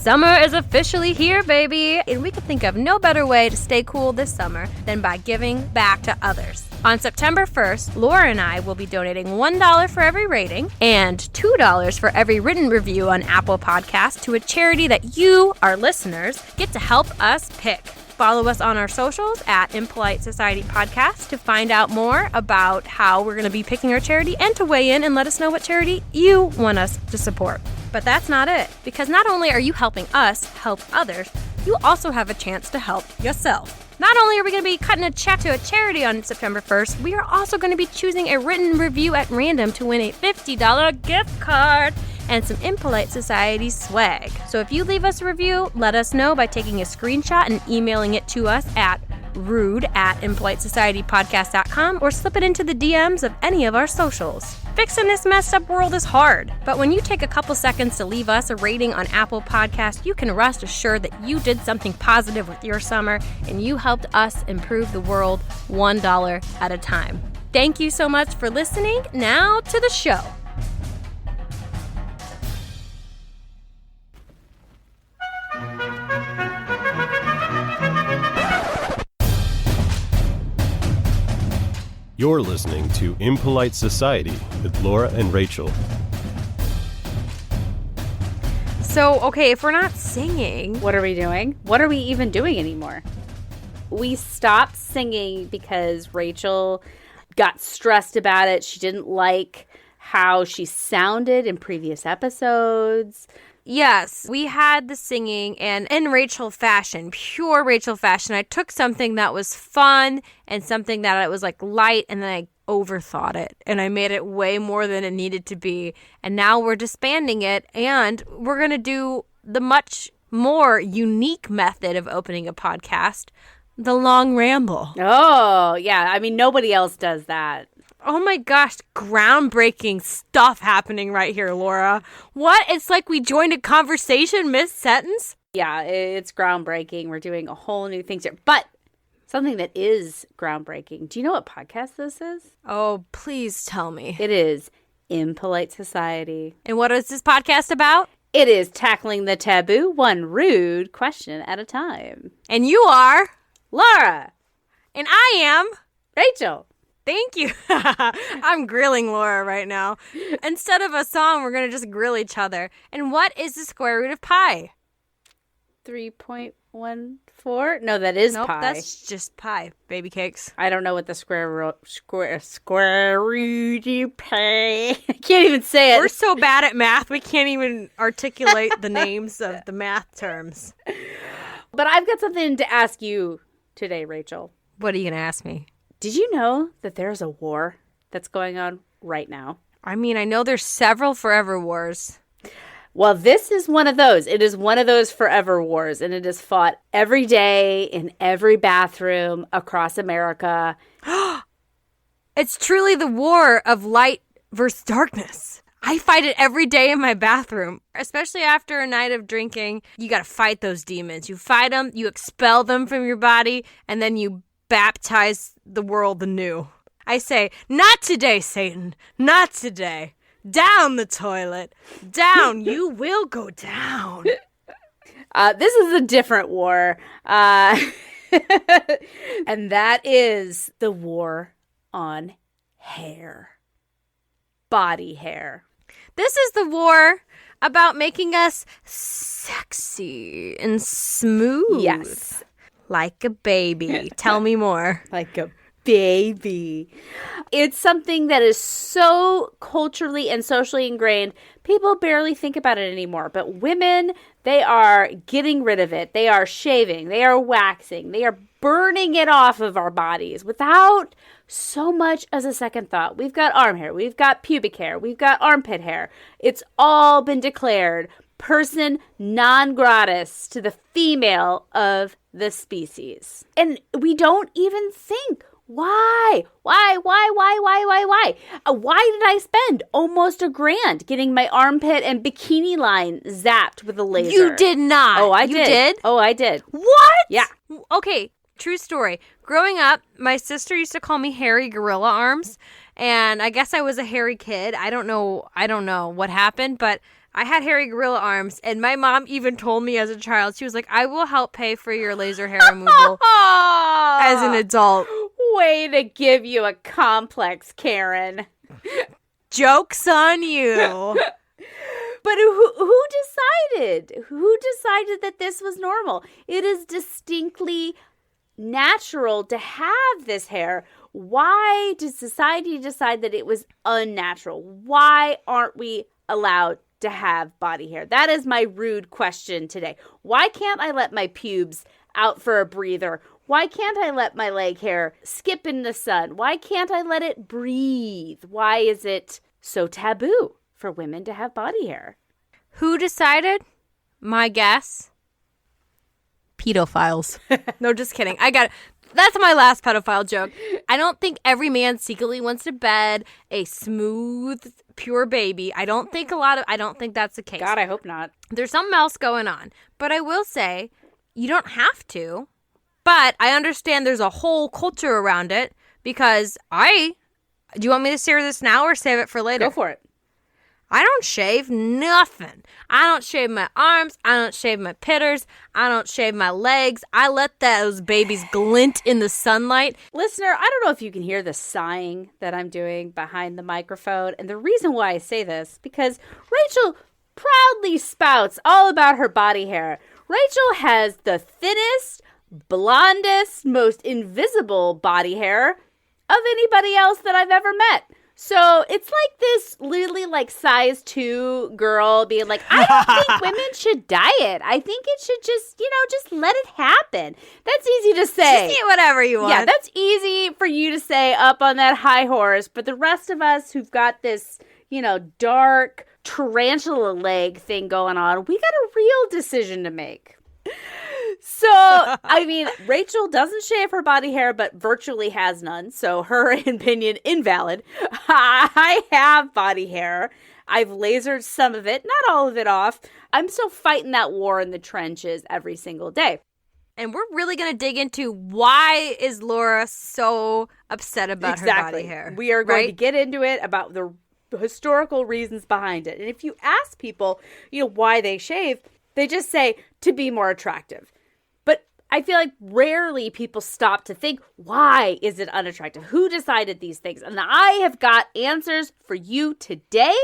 Summer is officially here, baby, and we could think of no better way to stay cool this summer than by giving back to others. On September 1st, Laura and I will be donating $1 for every rating and $2 for every written review on Apple Podcasts to a charity that you, our listeners, get to help us pick. Follow us on our socials at Impolite Society Podcast to find out more about how we're going to be picking our charity and to weigh in and let us know what charity you want us to support. But that's not it, because not only are you helping us help others, you also have a chance to help yourself. Not only are we going to be cutting a check to a charity on September 1st, we are also going to be choosing a written review at random to win a $50 gift card and some Impolite Society swag. So if you leave us a review, let us know by taking a screenshot and emailing it to us at rude@impolitesocietypodcast.com or slip it into the DMs of any of our socials. Fixing this messed up world is hard, but when you take a couple seconds to leave us a rating on Apple Podcasts, you can rest assured that you did something positive with your summer and you helped us improve the world $1 at a time. Thank you so much for listening. Now to the show. You're listening to Impolite Society with Laura and Rachel. So, okay, if we're not singing... What are we doing? What are we even doing anymore? We stopped singing because Rachel got stressed about it. She didn't like how she sounded in previous episodes. Yes, we had the singing, and in Rachel fashion, pure Rachel fashion, I took something that was fun and something that was like light, and then I overthought it, and I made it way more than it needed to be, and now we're disbanding it, and we're going to do the much more unique method of opening a podcast, the long ramble. Oh, yeah. I mean, nobody else does that. Oh my gosh, groundbreaking stuff happening right here, Laura. What? It's like we joined a conversation mid-sentence? Yeah, it's groundbreaking. We're doing a whole new thing here. But something that is groundbreaking. Do you know what podcast this is? Oh, please tell me. It is Impolite Society. And what is this podcast about? It is tackling the taboo one rude question at a time. And you are? Laura. And I am? Rachel. Thank you. I'm grilling Laura right now. Instead of a song, we're going to just grill each other. And what is the square root of pi? 3.14? No, that is nope, pi. That's just pi. Baby cakes. I don't know what the square root of pi. I can't even say it. We're so bad at math, we can't even articulate the names of the math terms. But I've got something to ask you today, Rachel. What are you going to ask me? Did you know that there's a war that's going on right now? I mean, I know there's several forever wars. Well, this is one of those. It is one of those forever wars, and it is fought every day in every bathroom across America. It's truly the war of light versus darkness. I fight it every day in my bathroom, especially after a night of drinking. You got to fight those demons. You fight them, you expel them from your body, and then you baptize the world anew. I say, not today, Satan. Not today. Down the toilet. Down. You will go down. This is a different war. And that is the war on hair. Body hair. This is the war about making us sexy and smooth. Yes. Like a baby. Tell me more. Like a baby. It's something that is so culturally and socially ingrained, people barely think about it anymore. But women, they are getting rid of it. They are shaving. They are waxing. They are burning it off of our bodies without so much as a second thought. We've got arm hair. We've got pubic hair. We've got armpit hair. It's all been declared person non gratis to the female of the species. And we don't even think, why? Why did I spend almost $1,000 getting my armpit and bikini line zapped with a laser? You did not. Oh, I You did. did? Oh, I did. What? Yeah. Okay, true story. Growing up, my sister used to call me Hairy Gorilla Arms, and I guess I was a hairy kid. I don't know what happened, but I had hairy gorilla arms, and my mom even told me as a child, she was like, I will help pay for your laser hair removal as an adult. Way to give you a complex, Karen. Joke's on you. But who decided? Who decided that this was normal? It is distinctly natural to have this hair. Why did society decide that it was unnatural? Why aren't we allowed to have body hair? That is my rude question today. Why can't I let my pubes out for a breather? Why can't I let my leg hair skip in the sun? Why can't I let it breathe? Why is it so taboo for women to have body hair? Who decided? My guess. Pedophiles. No, just kidding. I got it. That's my last pedophile joke. I don't think every man secretly wants to bed a smooth, pure baby. I don't think that's the case. God, I hope not. There's something else going on. But I will say, you don't have to. But I understand there's a whole culture around it because do you want me to share this now or save it for later? Go for it. I don't shave nothing. I don't shave my arms. I don't shave my pitters. I don't shave my legs. I let those babies glint in the sunlight. Listener, I don't know if you can hear the sighing that I'm doing behind the microphone. And the reason why I say this, because Rachel proudly spouts all about her body hair. Rachel has the thinnest, blondest, most invisible body hair of anybody else that I've ever met. So it's like this literally like size 2 girl being like, I don't think women should diet. I think it should just let it happen. That's easy to say. Just eat whatever you want. Yeah, that's easy for you to say up on that high horse. But the rest of us who've got this, dark tarantula leg thing going on, we got a real decision to make. So, I mean, Rachel doesn't shave her body hair, but virtually has none. So her opinion, invalid. I have body hair. I've lasered some of it, not all of it off. I'm still fighting that war in the trenches every single day. And we're really going to dig into why is Laura so upset about her body hair. We are going to get into it about the historical reasons behind it. And if you ask people, why they shave, they just say to be more attractive. But I feel like rarely people stop to think, why is it unattractive? Who decided these things? And I have got answers for you today.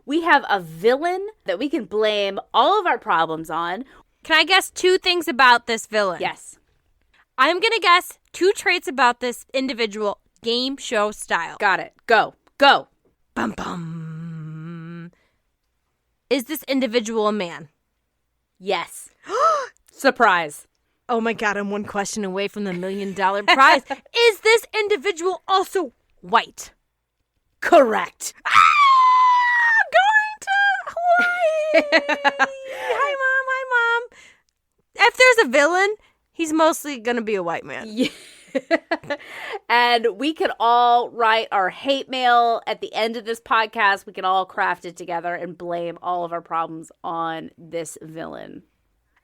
We have a villain that we can blame all of our problems on. Can I guess 2 things about this villain? Yes. I'm going to guess 2 traits about this individual, game show style. Got it. Go. Go. Bum, bum. Is this individual a man? Yes. Surprise. Oh my God, I'm one question away from the $1 million prize. Is this individual also white? Correct. I'm going to Hawaii. Hi, Mom. If there's a villain, he's mostly going to be a white man. Yeah. And we could all write our hate mail at the end of this podcast. We can all craft it together and blame all of our problems on this villain.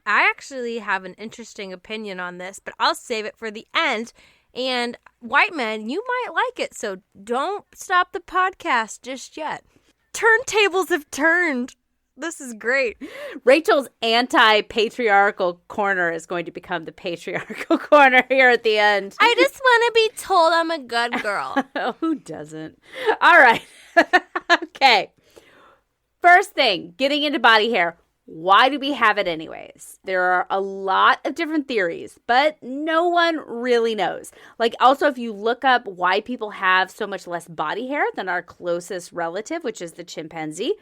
I actually have an interesting opinion on this, but I'll save it for the end. And white men, you might like it, so don't stop the podcast just yet. Turntables have turned. This is great. Rachel's anti-patriarchal corner is going to become the patriarchal corner here at the end. I just want to be told I'm a good girl. Who doesn't? All right. Okay. First thing, getting into body hair. Why do we have it anyways? There are a lot of different theories, but no one really knows. Like also, if you look up why people have so much less body hair than our closest relative, which is the chimpanzee,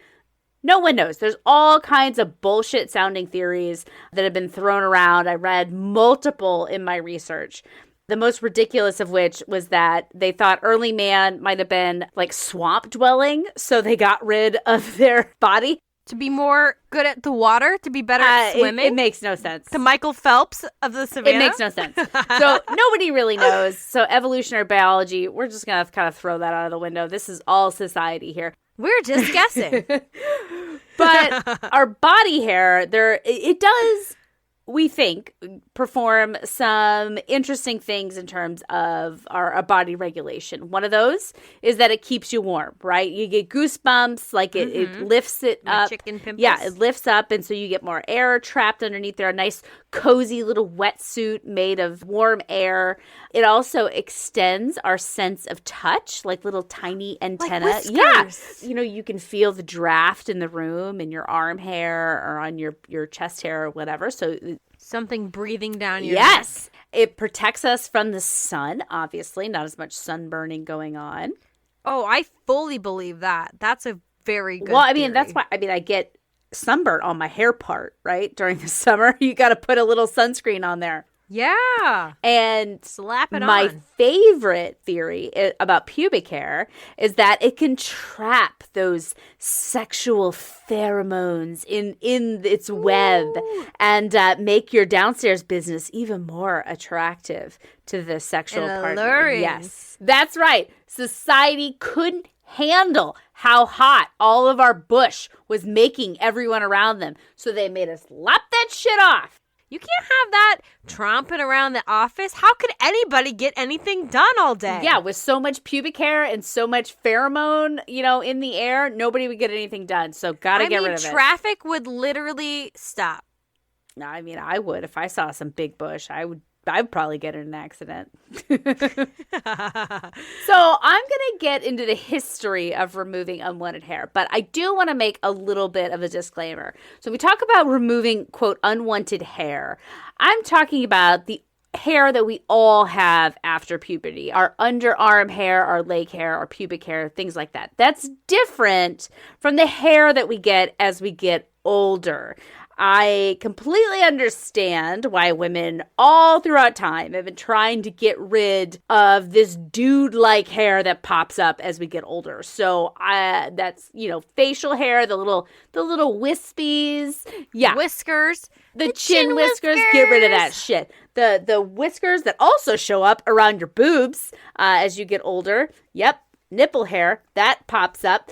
no one knows. There's all kinds of bullshit sounding theories that have been thrown around. I read multiple in my research. The most ridiculous of which was that they thought early man might have been like swamp dwelling, so they got rid of their body. To be more good at the water? To be better at swimming? It makes no sense. The Michael Phelps of the Savannah? It makes no sense. So nobody really knows. So evolutionary biology, we're just going to kind of throw that out of the window. This is all society here. We're just guessing. But our body hair, it does we think, perform some interesting things in terms of our body regulation. One of those is that it keeps you warm, right? You get goosebumps, like it lifts it up. Chicken pimples. Yeah, it lifts up, and so you get more air trapped underneath there. A nice, cozy little wetsuit made of warm air. It also extends our sense of touch, like little tiny antenna. Like whiskers. Yeah, you can feel the draft in the room in your arm hair or on your chest hair or whatever. So something breathing down your yes, it protects us from the sun. Obviously, not as much sunburning going on. Oh, I fully believe that. That's a very good. Well, I mean, theory. that's why. I mean, I get sunburn on my hair part, right? During the summer, you got to put a little sunscreen on there. Yeah. And slap it my on. favorite theory about pubic hair is that it can trap those sexual pheromones in its web and make your downstairs business even more attractive to the sexual and partner. alluring. Yes, that's right. Society couldn't handle how hot all of our bush was making everyone around them, so they made us lop that shit off. You can't have that tromping around the office. How could anybody get anything done all day? Yeah, with so much pubic hair and so much pheromone, in the air, nobody would get anything done. So gotta get rid of it. Traffic would literally stop. I mean, I would. If I saw some big bush, I'd probably get in an accident. So I'm going to get into the history of removing unwanted hair, but I do want to make a little bit of a disclaimer. So we talk about removing, quote, unwanted hair. I'm talking about the hair that we all have after puberty, our underarm hair, our leg hair, our pubic hair, things like that. That's different from the hair that we get as we get older. I completely understand why women all throughout time have been trying to get rid of this dude-like hair that pops up as we get older. So that's, facial hair, the little wispies. Yeah. Whiskers. The chin whiskers. Get rid of that shit. The whiskers that also show up around your boobs as you get older. Yep. Nipple hair. That pops up.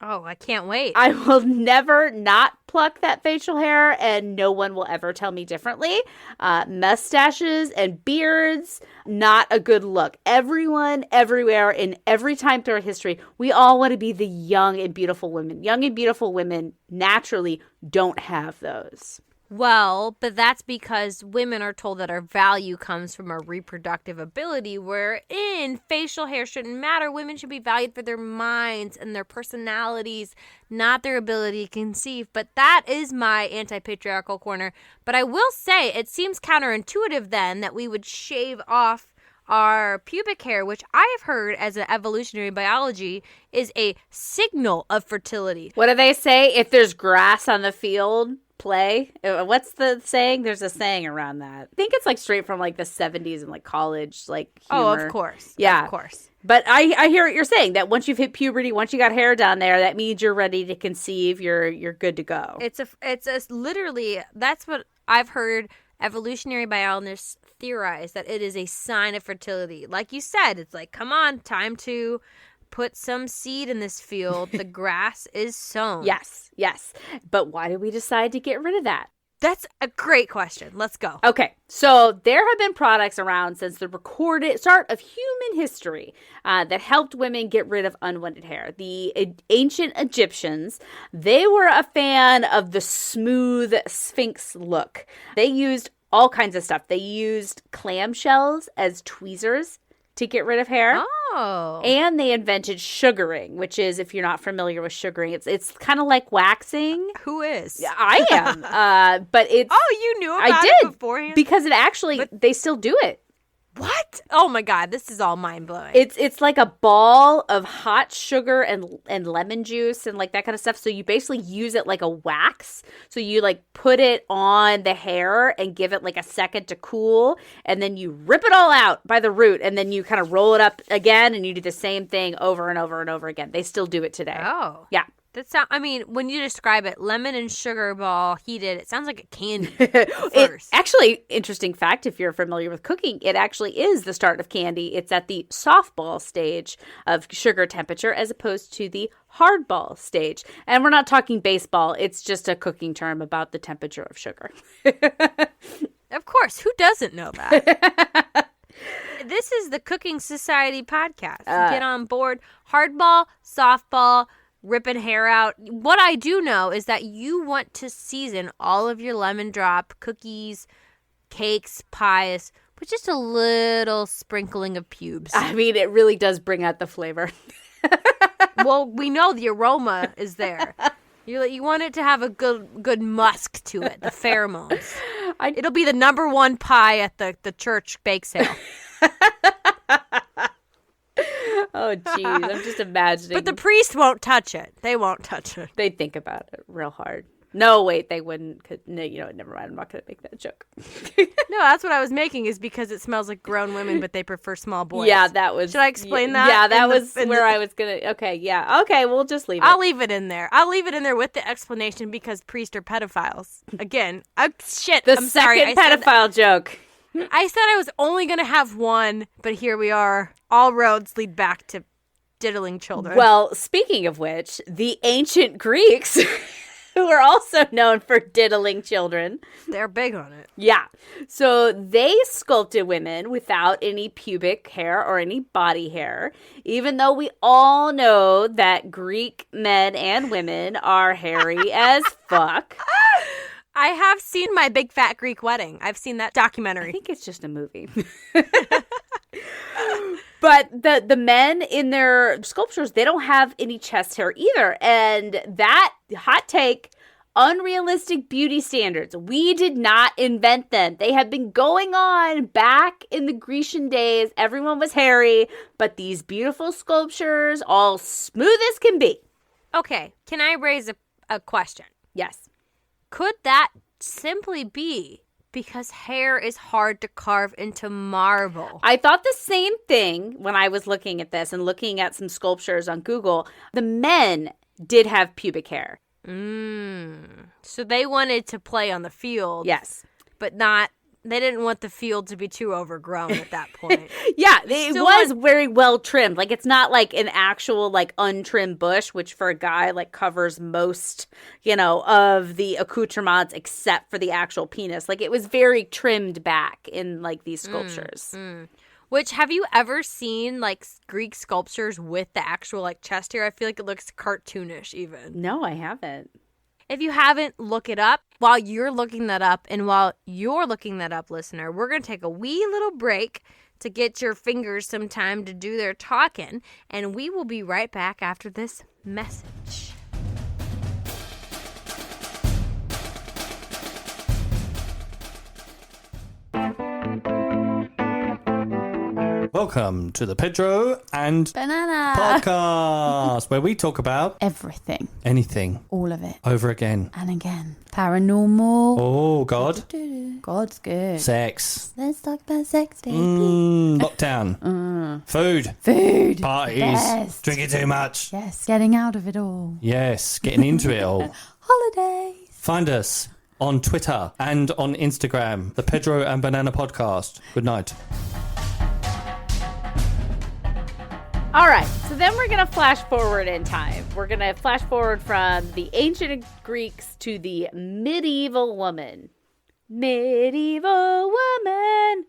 Oh, I can't wait. I will never not pluck that facial hair, and no one will ever tell me differently. Mustaches and beards, not a good look. Everyone, everywhere, in every time throughout history, we all want to be the young and beautiful women. Young and beautiful women naturally don't have those. Well, but that's because women are told that our value comes from our reproductive ability, wherein facial hair shouldn't matter. Women should be valued for their minds and their personalities, not their ability to conceive. But that is my anti-patriarchal corner. But I will say it seems counterintuitive then that we would shave off our pubic hair, which I have heard as an evolutionary biology is a signal of fertility. What do they say? If there's grass on the field, play. What's the saying? There's a saying around that. I think it's like straight from like the 70s and like college, like humor. Oh, of course. Yeah. Of course. But I hear what you're saying, that once you've hit puberty, once you got hair down there, that means you're ready to conceive, you're good to go. It's literally, that's what I've heard evolutionary biologists theorize, that it is a sign of fertility. Like you said, it's like, come on, time to put some seed in this field. The grass is sown. Yes. But why did we decide to get rid of that? That's a great question. Let's go. Okay, so there have been products around since the recorded start of human history that helped women get rid of unwanted hair. The ancient Egyptians, they were a fan of the smooth Sphinx look. They used all kinds of stuff. They used clamshells as tweezers to get rid of hair. Oh. And they invented sugaring, which is, if you're not familiar with sugaring, it's kind of like waxing. Who is? Yeah, I am. But it's... Oh, you knew about it beforehand? Because it actually, they still do it. What? Oh my God, this is all mind-blowing. It's like a ball of hot sugar and lemon juice and like that kind of stuff. So you basically use it like a wax. So you like put it on the hair and give it like a second to cool. And then you rip it all out by the root. And then you kind of roll it up again and you do the same thing over and over and over again. They still do it today. Oh. Yeah. I mean, when you describe it, lemon and sugar ball heated, it sounds like a candy first. Actually, interesting fact, if you're familiar with cooking, it actually is the start of candy. It's at the softball stage of sugar temperature as opposed to the hardball stage. And we're not talking baseball. It's just a cooking term about the temperature of sugar. Of course. Who doesn't know that? This is the Cooking Society podcast. Get on board. Hardball, softball, ripping hair out. What I do know is that you want to season all of your lemon drop cookies, cakes, pies with just a little sprinkling of pubes. I mean, it really does bring out the flavor. Well, we know the aroma is there. You want it to have a good musk to it, the pheromones. It'll be the number one pie at the church bake sale. Oh, geez. I'm just imagining. But the priest won't touch it. They won't touch it. They'd think about it real hard. No, wait, they wouldn't. No, never mind. I'm not going to make that joke. No, that's what I was making is because it smells like grown women, but they prefer small boys. Yeah, that was. Should I explain that? Yeah, that was where I was going to. Okay, yeah. Okay, we'll just leave it. I'll leave it in there. I'll leave it in there with the explanation because priests are pedophiles. Again, I'm second sorry. pedophile joke. I said I was only going to have one, but here we are. All roads lead back to diddling children. Well, speaking of which, the ancient Greeks, who are also known for diddling children. They're big on it. Yeah. So they sculpted women without any pubic hair or any body hair, even though we all know that Greek men and women are hairy as fuck. I have seen My Big Fat Greek Wedding. I've seen that documentary. I think it's just a movie. But the men in their sculptures, they don't have any chest hair either. And that, hot take, unrealistic beauty standards. We did not invent them. They have been going on back in the Grecian days. Everyone was hairy, but these beautiful sculptures, all smooth as can be. Okay, can I raise a question? Yes. Could that simply be because hair is hard to carve into marble? I thought the same thing when I was looking at this and looking at some sculptures on Google. The men did have pubic hair. So they wanted to play on the field. Yes. But they didn't want the field to be too overgrown at that point. Yeah, it was very well trimmed. Like, it's not like an actual, like, untrimmed bush, which for a guy, like, covers most, of the accoutrements except for the actual penis. Like, it was very trimmed back in, like, these sculptures. Which, have you ever seen, like, Greek sculptures with the actual, like, chest hair? I feel like it looks cartoonish even. No, I haven't. If you haven't, look it up. While you're looking that up, and while you're looking that up, listener, we're going to take a wee little break to get your fingers some time to do their talking, and we will be right back after this message. Welcome to the Pedro and Banana podcast, where we talk about everything, anything, all of it, over again and again. Paranormal. Oh, God. God's good. Sex. Let's talk about sex, baby. Lockdown. Food. Parties. Yes. Drinking too much. Yes. Getting out of it all. Yes. Getting into it all. Holidays. Find us on Twitter and on Instagram, the Pedro and Banana podcast. Good night. All right, so then we're going to flash forward in time. We're going to flash forward from the ancient Greeks to the medieval woman. Medieval woman.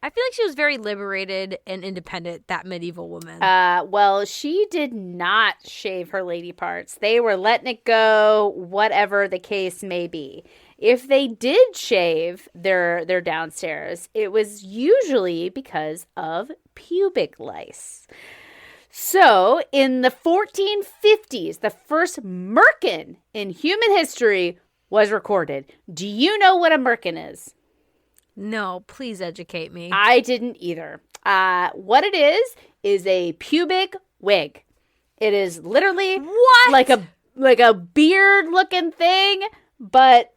I feel like she was very liberated and independent, that medieval woman. Well, she did not shave her lady parts. They were letting it go, whatever the case may be. If they did shave their downstairs, it was usually because of pubic lice. So, in the 1450s, the first merkin in human history was recorded. Do you know what a merkin is? No, please educate me. I didn't either. What it is a pubic wig. It is literally like a beard-looking thing, but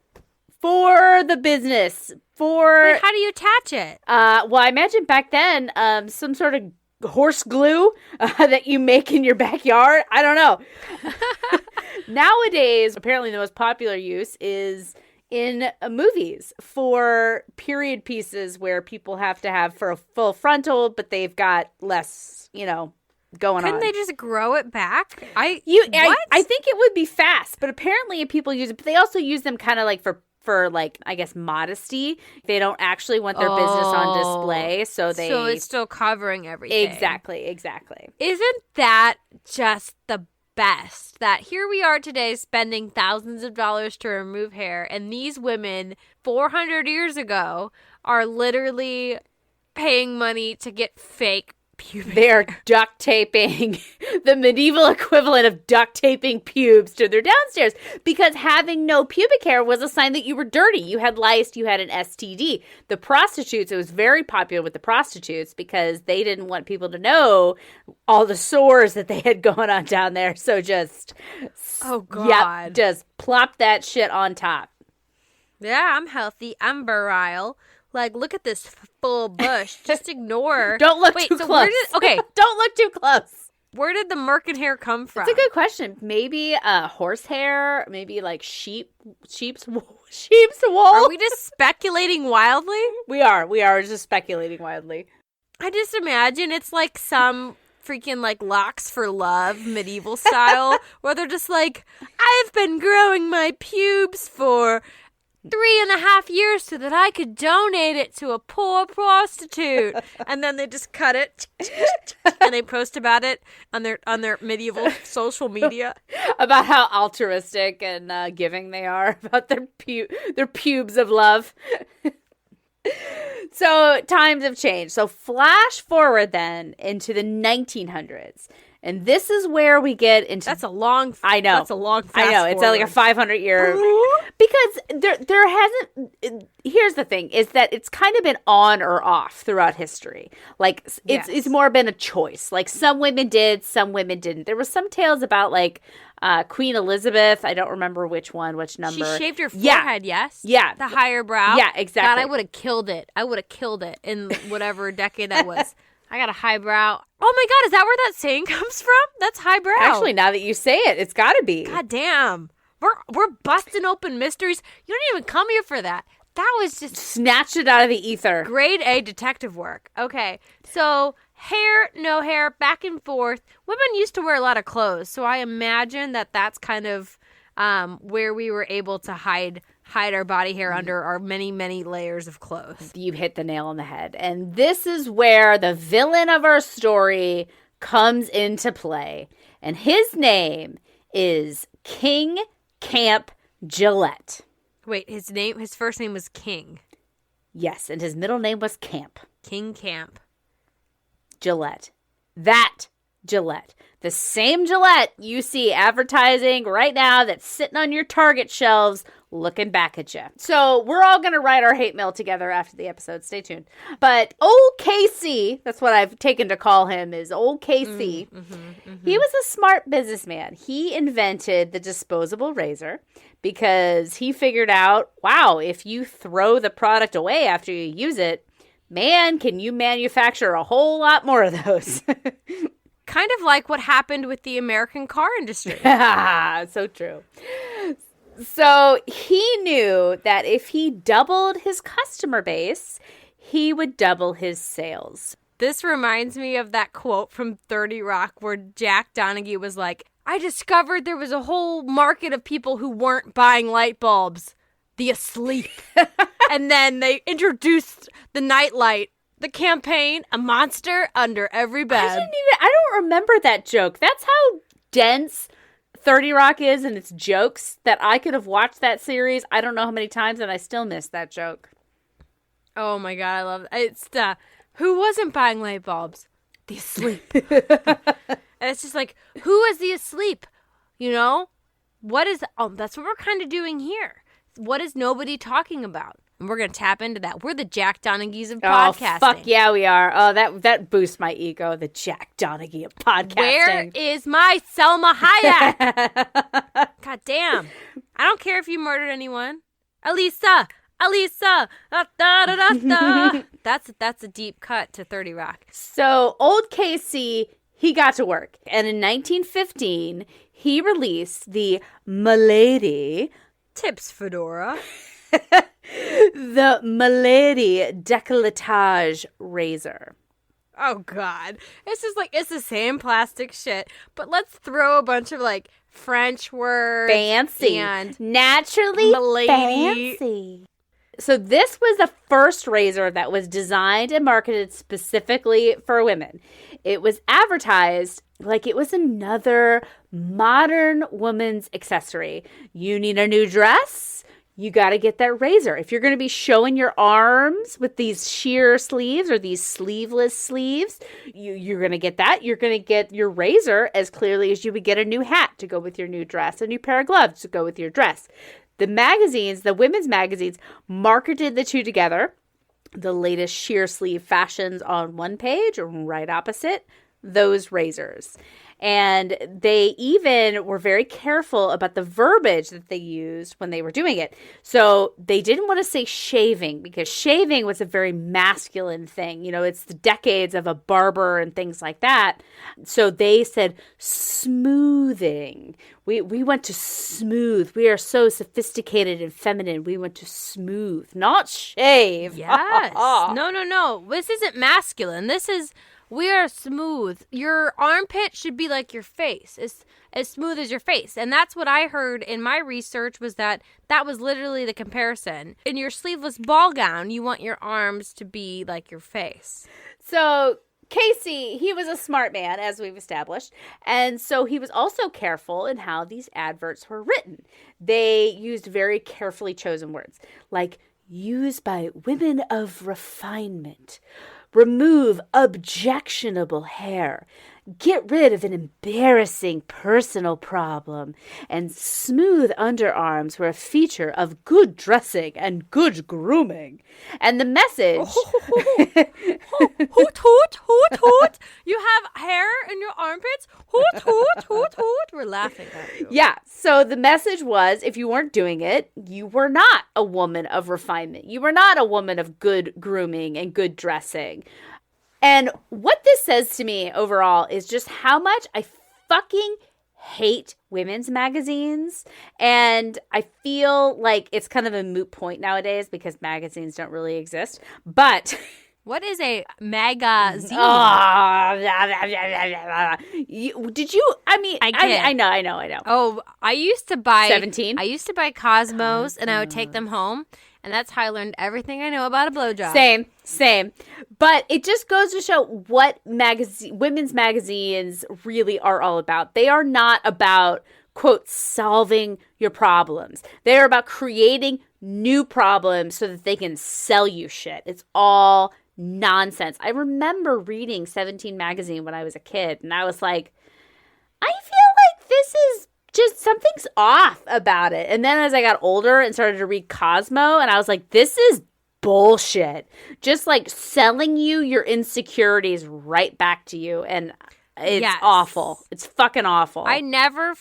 for the business. But how do you attach it? Well, I imagine back then, some sort of horse glue that you make in your backyard. I don't know. Nowadays, apparently the most popular use is in movies for period pieces where people have to have for a full frontal, but they've got less, going Couldn't on. they just grow it back? I What? think it would be fast, but apparently people use it. But they also use them kind of like for like, I guess, modesty. They don't actually want their business on display, so it's still covering everything. Exactly. Isn't that just the best? That here we are today spending thousands of dollars to remove hair, and these women 400 years ago are literally paying money to get fake pubic They are hair. duct taping the medieval equivalent of duct taping pubes to their downstairs, because having no pubic hair was a sign that you were dirty. You had lice, you had an STD. The prostitutes, it was very popular with the prostitutes because they didn't want people to know all the sores that they had going on down there. So just, Oh, God. just plop that shit on top. Yeah, I'm healthy. I'm virile. Like, look at this full bush. Just ignore. Don't look Wait, too so close. Okay, Don't look too close. where did the merkin hair come from? That's a good question. Maybe horsehair, maybe like sheep's wool. Are we just speculating wildly? We are just speculating wildly. I just imagine it's like some freaking like locks for love medieval style where they're just like, I've been growing my pubes for 3.5 years so that I could donate it to a poor prostitute, and then they just cut it and they post about it on their medieval social media. About how altruistic and giving they are, about their pubes of love. So times have changed. So flash forward then into the 1900s. And this is where we get into... That's a long... I know. That's a long fast I know. It's like a forward. 500-year... Because there hasn't... Here's the thing, is that it's kind of been on or off throughout history. Like, it's more been a choice. Like, some women did, some women didn't. There were some tales about, like, Queen Elizabeth. I don't remember which number. She shaved her forehead, yes? Yeah. The higher brow? Yeah, exactly. God, I would have killed it. I would have killed it in whatever decade that was. I got a high brow. Oh my God, is that where that saying comes from? That's highbrow. Actually, now that you say it, it's got to be. God damn. We're busting open mysteries. You don't even come here for that. That was just Snatched it out of the ether. grade A detective work. Okay, so hair, no hair, back and forth. Women used to wear a lot of clothes, so I imagine that that's kind of where we were able to hide our body hair under our many, many layers of clothes. You hit the nail on the head. And this is where the villain of our story comes into play. And his name is King Camp Gillette. Wait, his first name was King. Yes, and his middle name was Camp. King Camp. Gillette. That Gillette. The same Gillette you see advertising right now that's sitting on your Target shelves looking back at you. So we're all going to write our hate mail together after the episode. Stay tuned. But old KC, that's what I've taken to call him, is old KC. He was a smart businessman. He invented the disposable razor because he figured out, wow, if you throw the product away after you use it, man, can you manufacture a whole lot more of those. Kind of like what happened with the American car industry. So true. So he knew that if he doubled his customer base, he would double his sales. This reminds me of that quote from 30 Rock where Jack Donaghy was like, I discovered there was a whole market of people who weren't buying light bulbs. The asleep. And then they introduced the nightlight. The campaign, a monster under every bed. I don't remember that joke. That's how dense 30 Rock is and its jokes that I could have watched that series I don't know how many times and I still missed that joke. Oh my God, I love it. It's who wasn't buying light bulbs? The asleep. And it's just like, who is the asleep? You know? What is, that's what we're kind of doing here. What is nobody talking about? And we're going to tap into that. We're the Jack Donaghys of podcasting. Oh, fuck yeah, we are. Oh, that boosts my ego, the Jack Donaghy of podcasting. Where is my Selma Hayek? God damn. I don't care if you murdered anyone. Alisa. Da, da, da, da. That's a deep cut to 30 Rock. So, old KC, he got to work. And in 1915, he released the Milady, Tips, Fedora. the Milady Décolletage razor. Oh, God. This is like, it's the same plastic shit, but let's throw a bunch of like French words. Fancy. And Naturally Milady. fancy. So this was the first razor that was designed and marketed specifically for women. It was advertised like it was another modern woman's accessory. You need a new dress? You got to get that razor. If you're going to be showing your arms with these sheer sleeves or these sleeveless sleeves, you're going to get that. You're going to get your razor as clearly as you would get a new hat to go with your new dress, a new pair of gloves to go with your dress. The magazines, the women's magazines, marketed the two together. The latest sheer sleeve fashions on one page, right opposite those razors. And they even were very careful about the verbiage that they used when they were doing it. So they didn't want to say shaving because shaving was a very masculine thing. You know, it's the decades of a barber and things like that. So they said smoothing. We went to smooth. We are so sophisticated and feminine. We went to smooth, not shave. Yes. No. This isn't masculine. This is, we are smooth. Your armpit should be like your face. It's as smooth as your face. And that's what I heard in my research was that was literally the comparison. In your sleeveless ball gown, you want your arms to be like your face. So Casey, he was a smart man, as we've established, and so he was also careful in how these adverts were written. They used very carefully chosen words, like used by women of refinement, remove objectionable hair, get rid of an embarrassing personal problem, and smooth underarms were a feature of good dressing and good grooming. And the message... Hoot, hoot, hoot, hoot. You have hair in your armpits? Hoot, hoot, hoot, hoot. We're laughing at you. Yeah, so the message was, if you weren't doing it, you were not a woman of refinement. You were not a woman of good grooming and good dressing. And what this says to me overall is just how much I fucking hate women's magazines. And I feel like it's kind of a moot point nowadays because magazines don't really exist. But... What is a magazine? Did you? I mean, I know. Oh, I used to buy 17. I used to buy Cosmos, and I would take them home, and that's how I learned everything I know about a blowjob. Same. But it just goes to show what women's magazines really are all about. They are not about, quote, solving your problems. They are about creating new problems so that they can sell you shit. It's all nonsense. I remember reading 17 magazine when I was a kid, and I was like, I feel like this is just something's off about it. And then as I got older and started to read Cosmo, and I was like, this is bullshit. Just like selling you your insecurities right back to you. And it's awful. It's fucking awful. I never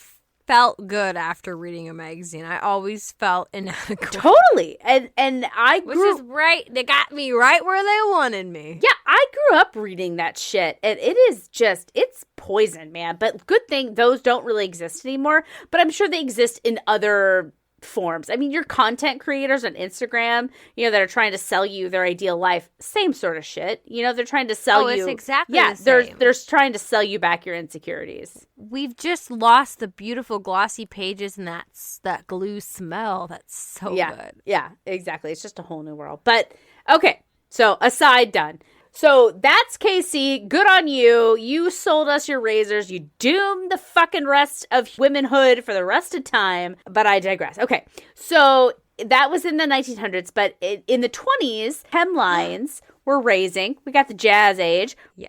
felt good after reading a magazine. I always felt inadequate. Totally. And I grew... Which is right. They got me right where they wanted me. Yeah, I grew up reading that shit. And it is just, it's poison, man. But good thing those don't really exist anymore. But I'm sure they exist in other forms. I mean, your content creators on Instagram, that are trying to sell you their ideal life, same sort of shit. They're trying to sell you. It's exactly the same. They're trying to sell you back your insecurities. We've just lost the beautiful glossy pages and that glue smell. That's so good. Yeah, exactly. It's just a whole new world. But okay, so aside done. So that's Casey. Good on you. You sold us your razors. You doomed the fucking rest of womanhood for the rest of time. But I digress. Okay. So that was in the 1900s. But in the 20s, hemlines were raising. We got the jazz age. Yeah.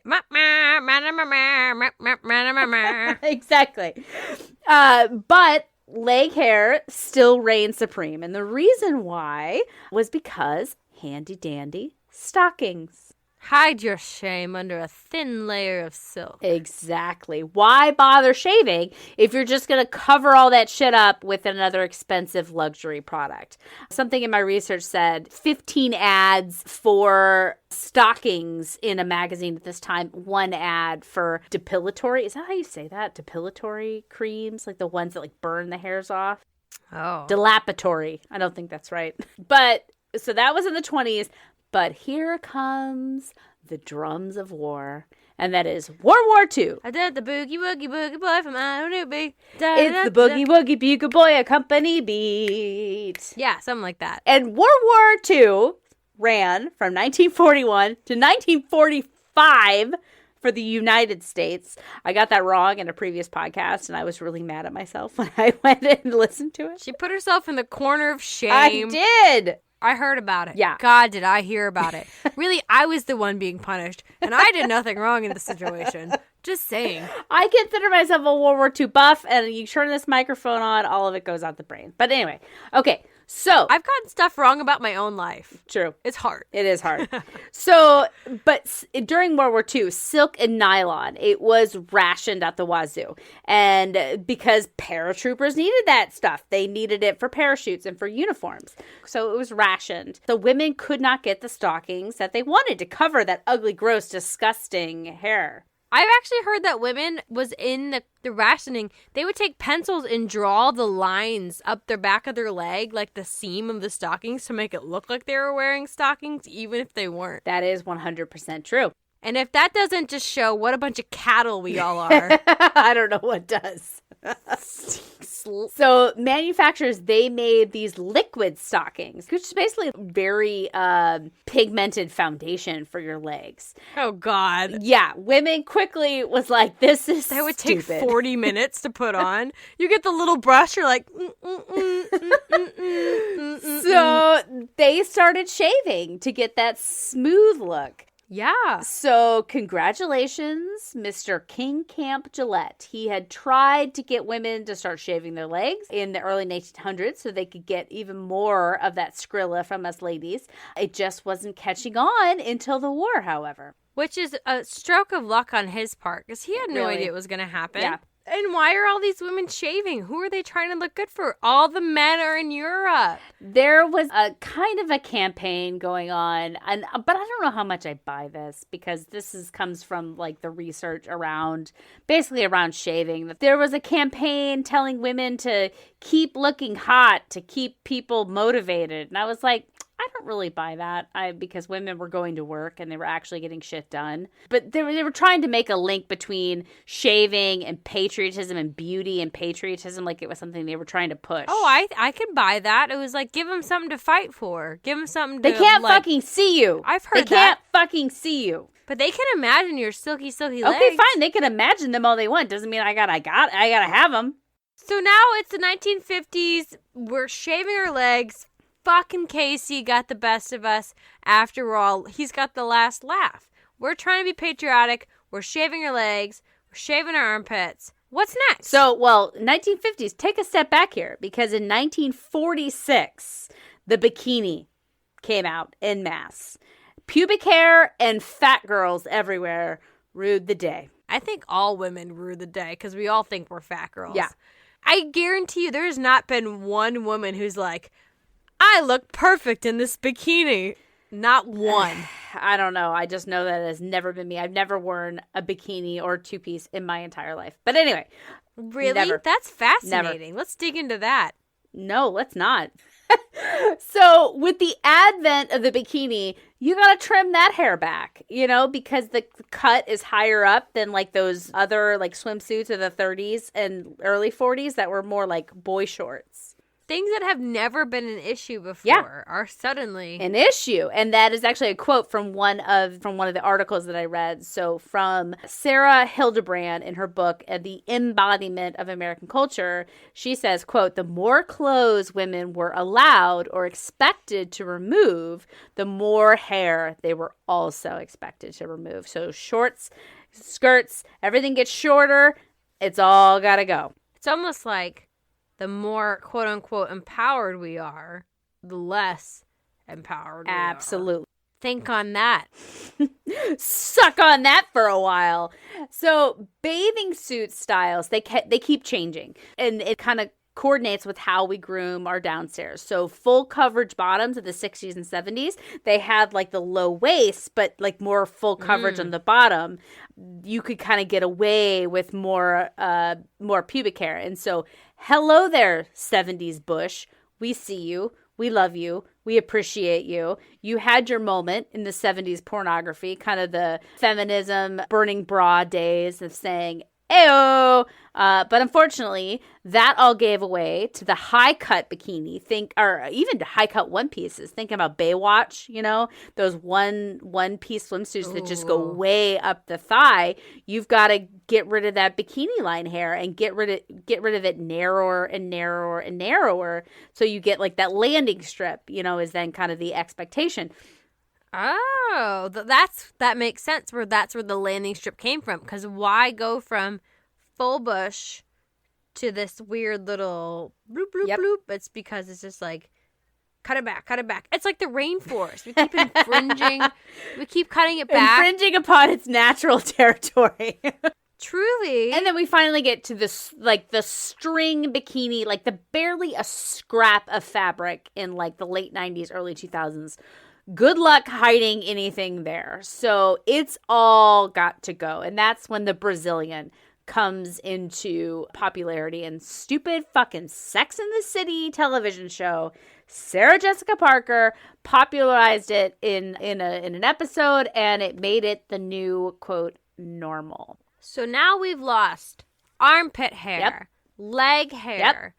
Exactly. But leg hair still reigned supreme. And the reason why was because handy dandy stockings. Hide your shame under a thin layer of silk. Exactly. Why bother shaving if you're just going to cover all that shit up with another expensive luxury product? Something in my research said 15 ads for stockings in a magazine at this time, one ad for depilatory. Is that how you say that? Depilatory creams, like the ones that like burn the hairs off? Oh. Dilapatory. I don't think that's right. But so that was in the 20s. But here comes the drums of war, and that is World War II. I did the boogie woogie boogie boy from I don't know big. It's the boogie woogie bugle boy accompany beat. Yeah, something like that. And World War II ran from 1941 to 1945 for the United States. I got that wrong in a previous podcast, and I was really mad at myself when I went and listened to it. She put herself in the corner of shame. I did. I heard about it. Yeah. God, did I hear about it. Really, I was the one being punished, and I did nothing wrong in the situation. Just saying. I consider myself a World War II buff, and you turn this microphone on, all of it goes out the brain. But anyway, okay, so. I've gotten stuff wrong about my own life. True. It's hard. It is hard. So, but during World War II, silk and nylon, it was rationed at the wazoo. And because paratroopers needed that stuff, they needed it for parachutes and for uniforms. So it was rationed. The women could not get the stockings that they wanted to cover that ugly, gross, disgusting hair. I've actually heard that women was in the rationing, they would take pencils and draw the lines up their back of their leg, like the seam of the stockings, to make it look like they were wearing stockings, even if they weren't. That is 100% true. And if that doesn't just show what a bunch of cattle we all are. I don't know what does. So manufacturers, they made these liquid stockings, which is basically very pigmented foundation for your legs. Oh, God. Yeah, women quickly was like, this is That would stupid. take 40 minutes to put on. You get the little brush, you're like... So they started shaving to get that smooth look. Yeah. So congratulations, Mr. King Camp Gillette. He had tried to get women to start shaving their legs in the early 1900s so they could get even more of that Skrilla from us ladies. It just wasn't catching on until the war, however. Which is a stroke of luck on his part, because he had no Really? idea it was going to happen. Yeah. And why are all these women shaving? Who are they trying to look good for? All the men are in Europe. There was a kind of a campaign going on, but I don't know how much I buy this, because this comes from like the research around shaving. There was a campaign telling women to keep looking hot to keep people motivated, and I was like, I don't really buy that because women were going to work and they were actually getting shit done. But they were trying to make a link between shaving and patriotism and beauty and patriotism, like it was something they were trying to push. Oh, I can buy that. It was like, give them something to fight for. Give them something to... They can't fucking see you. I've heard They that. can't fucking see you. But they can imagine your silky, silky legs. Okay, fine. They can imagine them all they want. Doesn't mean I gotta have them. So now it's the 1950s. We're shaving our legs. Fucking Casey got the best of us. After all, he's got the last laugh. We're trying to be patriotic. We're shaving our legs. We're shaving our armpits. What's next? So, well, 1950s, take a step back here, because in 1946, the bikini came out en masse. Pubic hair and fat girls everywhere ruled the day. I think all women rue the day because we all think we're fat girls. Yeah. I guarantee you there's not been one woman who's like, I look perfect in this bikini. Not one. I don't know. I just know that it has never been me. I've never worn a bikini or two-piece in my entire life. But anyway. Really? Never. That's fascinating. Let's dig into that. No, let's not. So with the advent of the bikini, you got to trim that hair back, because the cut is higher up than like those other like swimsuits of the 30s and early 40s that were more like boy shorts. Things that have never been an issue before are suddenly an issue. And that is actually a quote from one of the articles that I read. So from Sarah Hildebrand in her book, The Embodiment of American Culture, she says, quote, the more clothes women were allowed or expected to remove, the more hair they were also expected to remove. So shorts, skirts, everything gets shorter. It's all got to go. It's almost like the more quote-unquote empowered we are, the less empowered we are. Absolutely. Think on that. Suck on that for a while. So bathing suit styles, they keep changing, and it kind of coordinates with how we groom our downstairs. So full coverage bottoms of the 60s and 70s, they had like the low waist, but like more full coverage on the bottom. You could kind of get away with more pubic hair. And so, hello there, 70s bush. We see you. We love you. We appreciate you. You had your moment in the 70s pornography, kind of the feminism, burning bra days of saying, "Ayo." But unfortunately, that all gave away to the high-cut bikini, or even to high-cut one pieces. Thinking about Baywatch, those one-piece swimsuits that just go way up the thigh. You've got to get rid of that bikini line hair and get rid of it narrower and narrower and narrower, so you get like that landing strip. Is then kind of the expectation. Oh, that makes sense. That's where the landing strip came from. Because why go from full bush to this weird little bloop bloop bloop? It's because it's just like cut it back. It's like the rainforest. We keep infringing. We keep cutting it back, infringing upon its natural territory. Truly. And then we finally get to this, like the string bikini, like the barely a scrap of fabric in like the late 90s, early 2000s. Good luck hiding anything there. So it's all got to go. And that's when the Brazilian comes into popularity, and stupid fucking Sex and the City television show, Sarah Jessica Parker popularized it in an episode, and it made it the new, quote, normal. So now we've lost armpit hair, leg hair,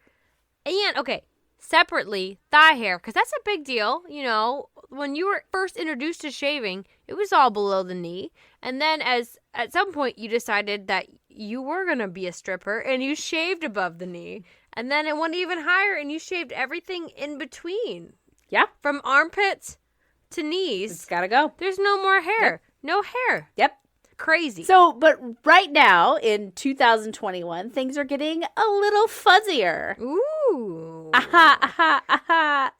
and, okay, separately, thigh hair, because that's a big deal. When you were first introduced to shaving, it was all below the knee. And then at some point you decided that you were going to be a stripper and you shaved above the knee. And then it went even higher and you shaved everything in between. Yeah. From armpits to knees. It's got to go. There's no more hair. Yep. No hair. Yep. Crazy. So, but right now in 2021, things are getting a little fuzzier. Ooh. Aha, aha, aha.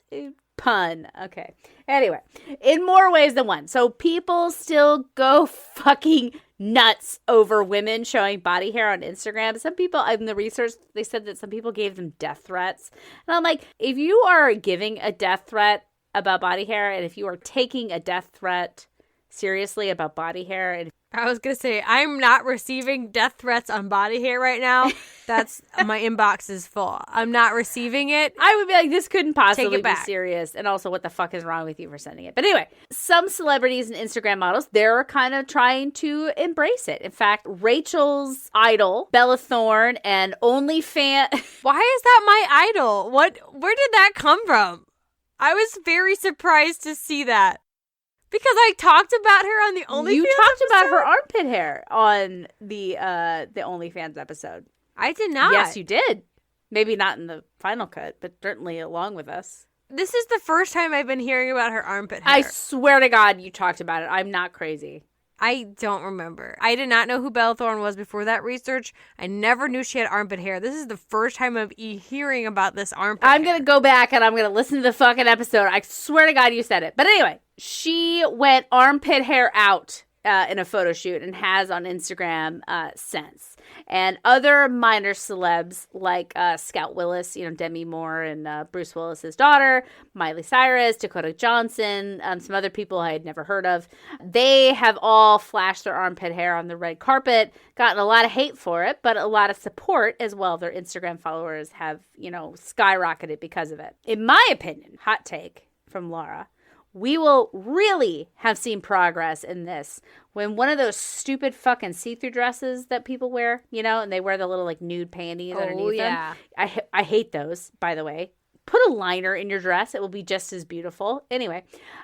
Pun. Okay. Anyway, in more ways than one. So people still go fucking nuts over women showing body hair on Instagram. Some people, in the research, they said that some people gave them death threats. And I'm like, if you are giving a death threat about body hair, and if you are taking a death threat seriously about body hair, and I was going to say, I'm not receiving death threats on body hair right now. That's, my inbox is full. I'm not receiving it. I would be like, this couldn't possibly be back. serious. And also, what the fuck is wrong with you for sending it? But anyway, some celebrities and Instagram models, they're kind of trying to embrace it. In fact, Rachel's idol, Bella Thorne, and OnlyFans. Why is that my idol? Where did that come from? I was very surprised to see that. Because I talked about her on the OnlyFans You talked episode? about her armpit hair on the OnlyFans episode. I did not. Yes, you did. Maybe not in the final cut, but certainly along with us. This is the first time I've been hearing about her armpit hair. I swear to God you talked about it. I'm not crazy. I don't remember. I did not know who Bella Thorne was before that research. I never knew she had armpit hair. This is the first time I'm hearing about this armpit I'm hair. going to go back and I'm going to listen to the fucking episode. I swear to God you said it. But anyway, she went armpit hair out in a photo shoot and has on Instagram since. And other minor celebs like Scout Willis, Demi Moore and Bruce Willis's daughter, Miley Cyrus, Dakota Johnson, some other people I had never heard of. They have all flashed their armpit hair on the red carpet, gotten a lot of hate for it, but a lot of support as well. Their Instagram followers have, skyrocketed because of it. In my opinion, hot take from Laura, we will really have seen progress in this when one of those stupid fucking see-through dresses that people wear, and they wear the little like nude panties underneath them. I hate those, by the way. Put a liner in your dress. It will be just as beautiful. Anyway,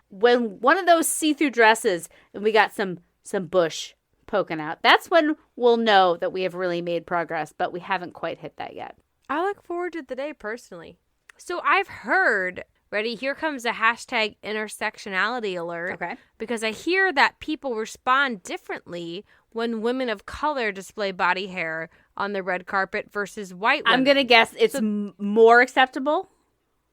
when one of those see-through dresses and we got some bush poking out, that's when we'll know that we have really made progress, but we haven't quite hit that yet. I look forward to the day personally. So I've heard... Ready? Here comes a hashtag intersectionality alert. Okay. Because I hear that people respond differently when women of color display body hair on the red carpet versus white women. I'm going to guess it's more acceptable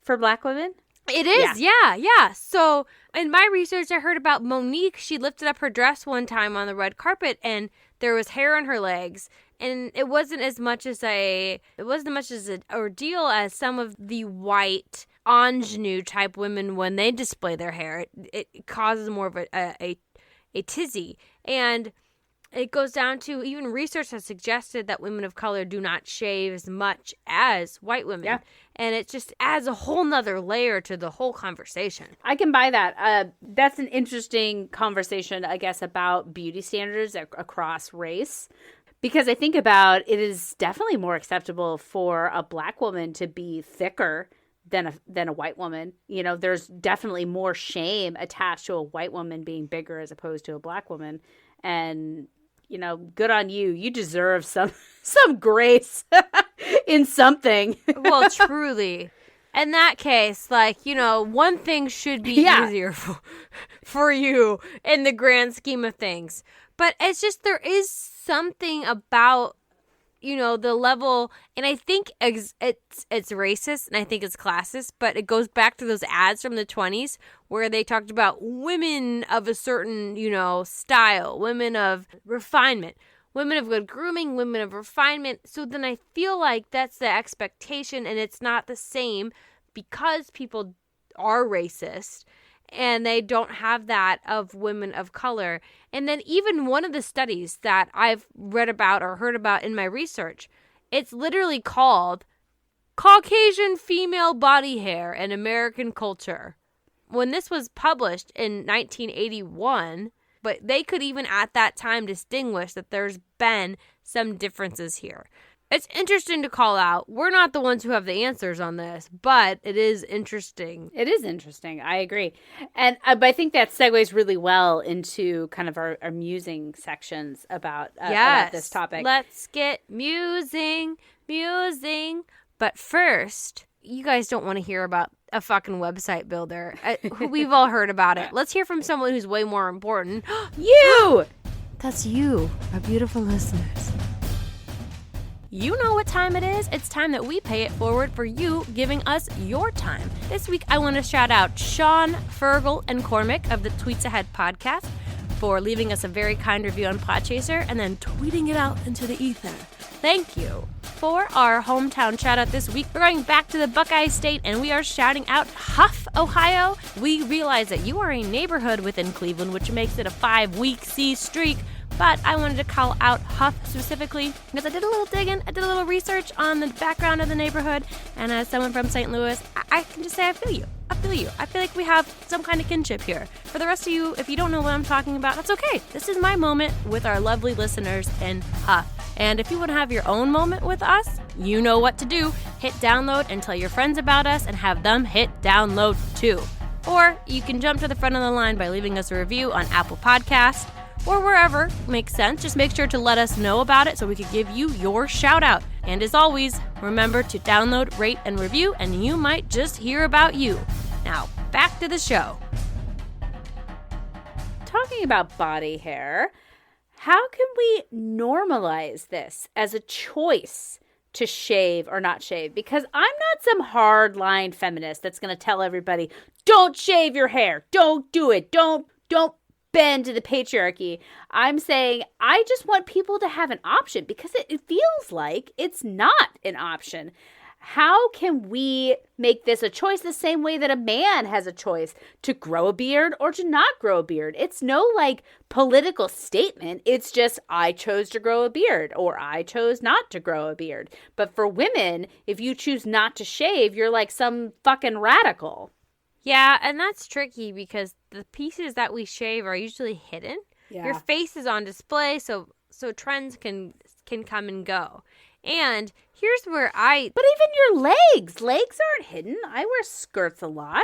for black women. It is, yeah. So in my research, I heard about Monique. She lifted up her dress one time on the red carpet, and there was hair on her legs. And it wasn't as much as an ordeal as some of the white ingenue type women when they display their hair. It causes more of a tizzy. And it goes down to even research has suggested that women of color do not shave as much as white women. Yeah. And it just adds a whole nother layer to the whole conversation. I can buy that. That's an interesting conversation, I guess, about beauty standards across race. Because I think about it is definitely more acceptable for a black woman to be thicker than a white woman. You know, there's definitely more shame attached to a white woman being bigger as opposed to a black woman. And, you know, good on you. You deserve some grace in something. Well, truly. In that case, like, you know, one thing should be easier for you in the grand scheme of things. But it's just there is something about, you know, the level, and I think it's racist and I think it's classist, but it goes back to those ads from the 20s where they talked about women of a certain, you know, style, women of refinement, women of good grooming, women of refinement. So then I feel like that's the expectation, and it's not the same because people are racist and they don't have that of women of color. And then even one of the studies that I've read about or heard about in my research, it's literally called Caucasian Female Body Hair in American Culture. When this was published in 1981, but they could even at that time distinguish that there's been some differences here. It's interesting to call out. We're not the ones who have the answers on this, but it is interesting. It is interesting. I agree. And but I think that segues really well into kind of our musing sections about this topic. Let's get musing. But first, you guys don't want to hear about a fucking website builder. We've all heard about it. Let's hear from someone who's way more important. You! That's you, our beautiful listeners. You know what time it is. It's time that we pay it forward for you giving us your time. This week, I want to shout out Sean, Fergal, and Cormac of the Tweets Ahead podcast for leaving us a very kind review on Podchaser and then tweeting it out into the ether. Thank you. For our hometown shout out this week, we're going back to the Buckeye State and we are shouting out Huff, Ohio. We realize that you are a neighborhood within Cleveland, which makes it a 5-week C streak. But I wanted to call out Huff specifically because I did a little digging, I did a little research on the background of the neighborhood, and as someone from St. Louis, I can just say I feel you. I feel like we have some kind of kinship here. For the rest of you, if you don't know what I'm talking about, that's okay. This is my moment with our lovely listeners in Huff. And if you want to have your own moment with us, you know what to do. Hit download and tell your friends about us and have them hit download too. Or you can jump to the front of the line by leaving us a review on Apple Podcasts, or wherever makes sense. Just make sure to let us know about it so we can give you your shout out. And as always, remember to download, rate, and review, and you might just hear about you. Now, back to the show. Talking about body hair, how can we normalize this as a choice to shave or not shave? Because I'm not some hard-line feminist that's going to tell everybody, don't shave your hair, don't do it, don't bend to the patriarchy. I'm saying I just want people to have an option because it feels like it's not an option. How can we make this a choice the same way that a man has a choice to grow a beard or to not grow a beard? It's no like political statement. It's just I chose to grow a beard or I chose not to grow a beard. But for women, if you choose not to shave, you're like some fucking radical. Yeah, and that's tricky because the pieces that we shave are usually hidden. Yeah. Your face is on display, so trends can come and go. And here's where But even your legs aren't hidden. I wear skirts a lot.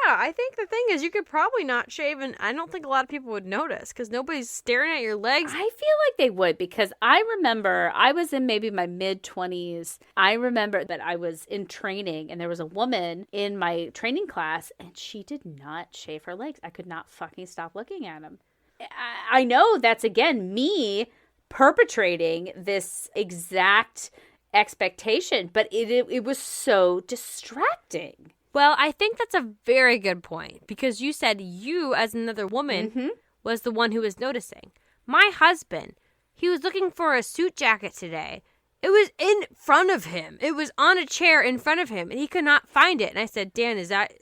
Yeah, I think the thing is you could probably not shave, and I don't think a lot of people would notice because nobody's staring at your legs. I feel like they would because I remember I was in maybe my mid-20s. I remember that I was in training and there was a woman in my training class and she did not shave her legs. I could not fucking stop looking at them. I know that's, again, me perpetrating this exact expectation, but it was so distracting. Well, I think that's a very good point because you said you, as another woman, was the one who was noticing. My husband, he was looking for a suit jacket today. It was in front of him. It was on a chair in front of him, and he could not find it. And I said, Dan, is that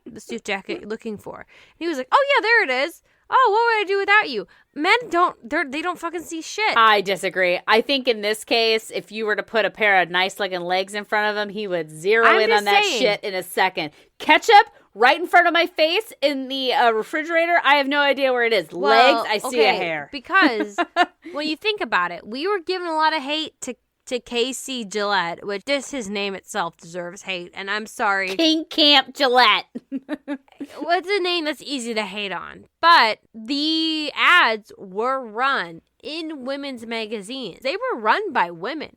the suit jacket you're looking for? And he was like, oh, yeah, there it is. Oh, what would I do without you? Men they don't fucking see shit. I disagree. I think in this case, if you were to put a pair of nice looking legs in front of him, he would zero in on that shit in a second. Ketchup right in front of my face in the refrigerator. I have no idea where it is. Well, legs, I see a hair. Because when you think about it, we were giving a lot of hate to Casey Gillette, which his name itself deserves hate, and I'm sorry. King Camp Gillette. What's a name that's easy to hate on? But the ads were run in women's magazines. They were run by women.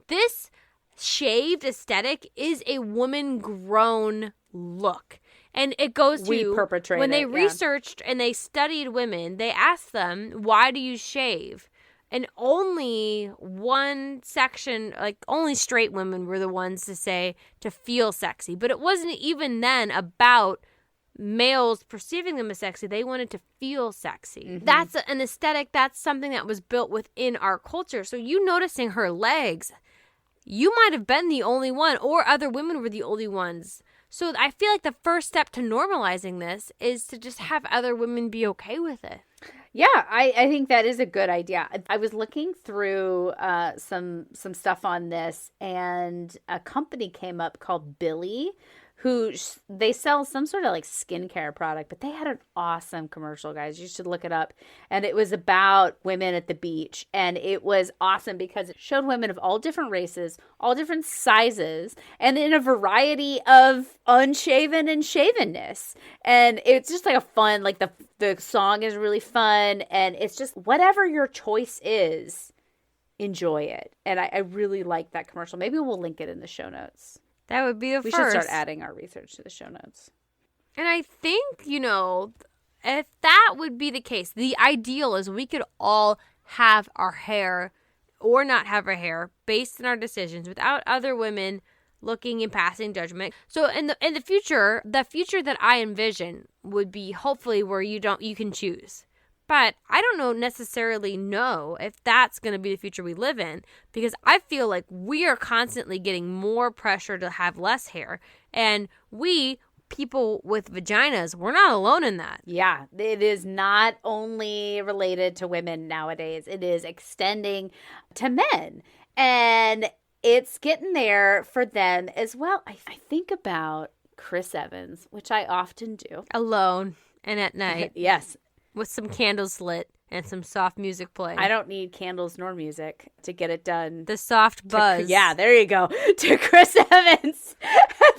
This shaved aesthetic is a woman-grown look. And it goes to, we perpetrate when they it, researched and they studied women, they asked them, why do you shave? And only one section, like only straight women were the ones to say to feel sexy. But it wasn't even then about males perceiving them as sexy. They wanted to feel sexy. That's an aesthetic. That's something that was built within our culture. So you noticing her legs, you might have been the only one, or other women were the only ones. So I feel like the first step to normalizing this is to just have other women be okay with it. Yeah, I think that is a good idea. I was looking through some stuff on this, and a company came up called Billy, who they sell some sort of like skincare product, but they had an awesome commercial, guys. You should look it up. And it was about women at the beach, and it was awesome because it showed women of all different races, all different sizes, and in a variety of unshaven and shavenness. And it's just like a fun, like the song is really fun, and it's just whatever your choice is, enjoy it. And I really like that commercial. Maybe we'll link it in the show notes. That would be the We first. should start adding our research to the show notes. And I think, if that would be the case, the ideal is we could all have our hair or not have our hair based on our decisions without other women looking and passing judgment. So in the future that I envision would be hopefully where you can choose. But I don't necessarily know if that's going to be the future we live in, because I feel like we are constantly getting more pressure to have less hair. And we, people with vaginas, we're not alone in that. Yeah, it is not only related to women nowadays. It is extending to men. And it's getting there for them as well. I think about Chris Evans, which I often do. Alone and at night. Yes. With some candles lit and some soft music playing. I don't need candles nor music to get it done. The soft buzz. Yeah, there you go. To Chris Evans.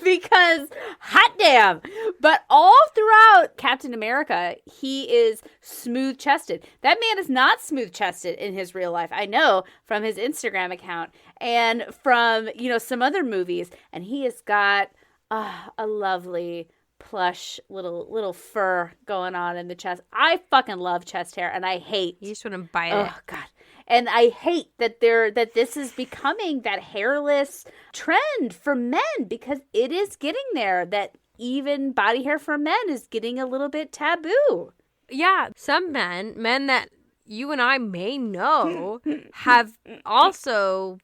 Because, hot damn. But all throughout Captain America, he is smooth-chested. That man is not smooth-chested in his real life. I know from his Instagram account and from, some other movies. And he has got a lovely plush little fur going on in the chest. I fucking love chest hair, and I hate. You just want to bite it. Oh God. And I hate that this is becoming that hairless trend for men, because it is getting there, that even body hair for men is getting a little bit taboo. Yeah, some men that you and I may know have also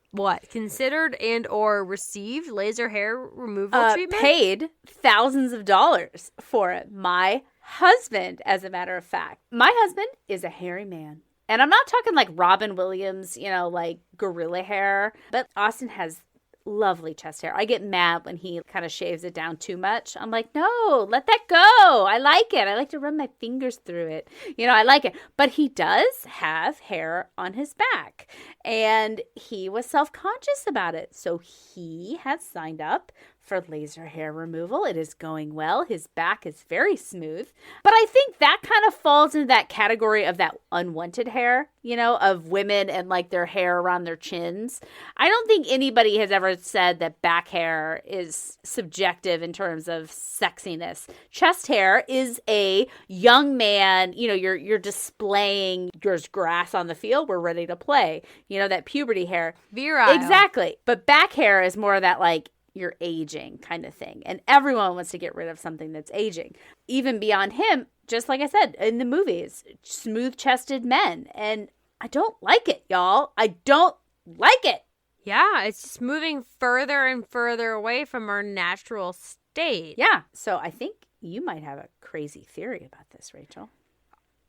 considered and or received laser hair removal treatment? Paid thousands of dollars for it. My husband, as a matter of fact. My husband is a hairy man. And I'm not talking like Robin Williams, like gorilla hair, but Austin has lovely chest hair. I get mad when he kind of shaves it down too much. I'm like, no, let that go. I like it. I like to run my fingers through it. I like it. But he does have hair on his back, and he was self-conscious about it. So he has signed up for laser hair removal. It is going well. His back is very smooth. But I think that kind of falls into that category of that unwanted hair, of women and like their hair around their chins. I don't think anybody has ever said that back hair is subjective in terms of sexiness. Chest hair is a young man, you're displaying there's grass on the field, we're ready to play. That puberty hair. Virile. Exactly. But back hair is more of that like you're aging kind of thing. And everyone wants to get rid of something that's aging. Even beyond him, just like I said, in the movies, smooth-chested men. And I don't like it, y'all. I don't like it. Yeah, it's just moving further and further away from our natural state. Yeah. So I think you might have a crazy theory about this, Rachel.